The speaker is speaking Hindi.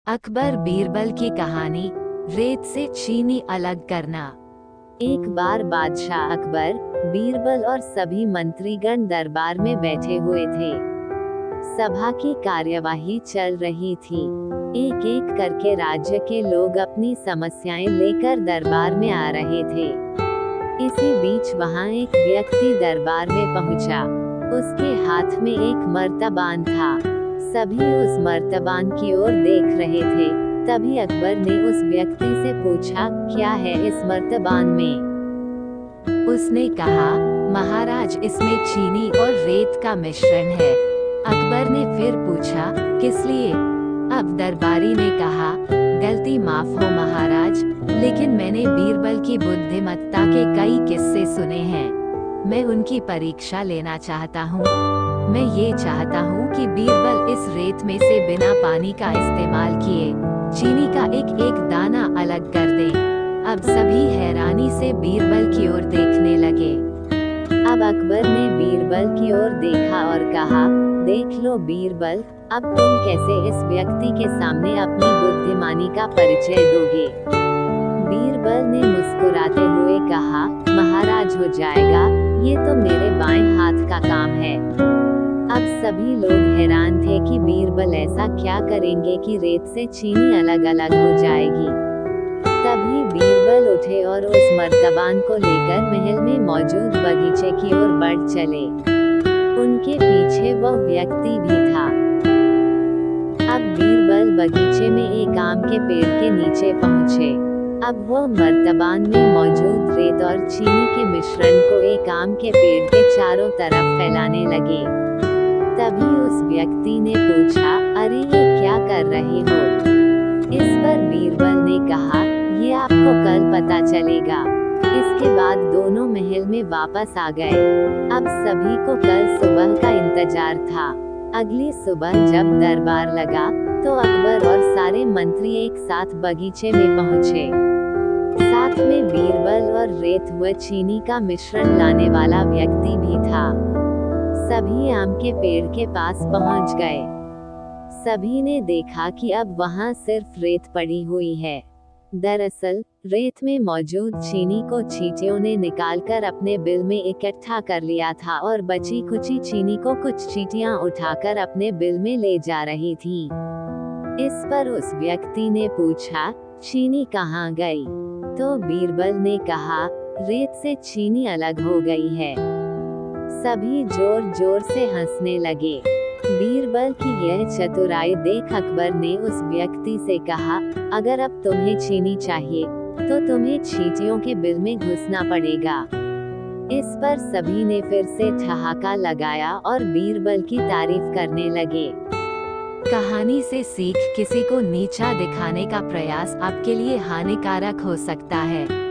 अकबर बीरबल की कहानी, रेत से चीनी अलग करना। एक बार बादशाह अकबर, बीरबल और सभी मंत्रीगण दरबार में बैठे हुए थे। सभा की कार्यवाही चल रही थी। एक एक करके राज्य के लोग अपनी समस्याएं लेकर दरबार में आ रहे थे। इसी बीच वहां एक व्यक्ति दरबार में पहुंचा। उसके हाथ में एक मर्तबान था। सभी उस मर्तबान की ओर देख रहे थे। तभी अकबर ने उस व्यक्ति से पूछा, क्या है इस मर्तबान में? उसने कहा, महाराज, इसमें चीनी और रेत का मिश्रण है। अकबर ने फिर पूछा, किस लिए? अब दरबारी ने कहा, गलती माफ हो महाराज, लेकिन मैंने बीरबल की बुद्धिमत्ता के कई किस्से सुने हैं। मैं उनकी परीक्षा लेना चाहता हूँ। मैं ये चाहता हूँ कि बीरबल इस रेत में से बिना पानी का इस्तेमाल किए चीनी का एक एक दाना अलग कर दें। अब सभी हैरानी से बीरबल की ओर देखने लगे। अब अकबर ने बीरबल की ओर देखा और कहा, देख लो बीरबल, अब तुम कैसे इस व्यक्ति के सामने अपनी बुद्धिमानी का परिचय दोगे? बीरबल ने मुस्कुराते हुए कहा, महाराज, हो जाएगा, ये तो मेरे बाएं हाथ का काम है। अब सभी लोग हैरान थे कि बीरबल ऐसा क्या करेंगे कि रेत से चीनी अलग अलग हो जाएगी। तभी बीरबल उठे और उस मर्तबान को लेकर महल में मौजूद बगीचे की ओर बढ़ चले। उनके पीछे वह व्यक्ति भी था। अब बीरबल बगीचे में एक आम के पेड़ के नीचे पहुँचे। अब वह मर्तबान में मौजूद रेत और चीनी के मिश्रण को एक आम के पेड़ के चारों तरफ फैलाने लगे। तभी उस व्यक्ति ने पूछा, अरे ये क्या कर रहे हो? इस पर बीरबल ने कहा, ये आपको कल पता चलेगा। इसके बाद दोनों महल में वापस आ गए। अब सभी को कल सुबह का इंतजार था। अगली सुबह जब दरबार लगा तो अकबर और सारे मंत्री एक साथ बगीचे में पहुंचे। साथ में बीरबल और रेत व चीनी का मिश्रण लाने वाला व्यक्ति भी था। सभी आम के पेड़ के पास पहुंच गए। सभी ने देखा कि अब वहां सिर्फ रेत पड़ी हुई है। दरअसल रेत में मौजूद चीनी को चींटियों ने निकालकर अपने बिल में इकट्ठा कर लिया था और बची कुची चीनी को कुछ चींटियां उठाकर अपने बिल में ले जा रही थी। इस पर उस व्यक्ति ने पूछा, चीनी कहाँ गई? तो बीरबल ने कहा, रेत से चीनी अलग हो गई है। सभी जोर जोर से हंसने लगे। बीरबल की यह चतुराई देख अकबर ने उस व्यक्ति से कहा, अगर अब तुम्हें चीनी चाहिए तो तुम्हें चींटियों के बिल में घुसना पड़ेगा। इस पर सभी ने फिर से ठहाका लगाया और बीरबल की तारीफ करने लगे। कहानी से सीख, किसी को नीचा दिखाने का प्रयास आपके लिए हानिकारक हो सकता है।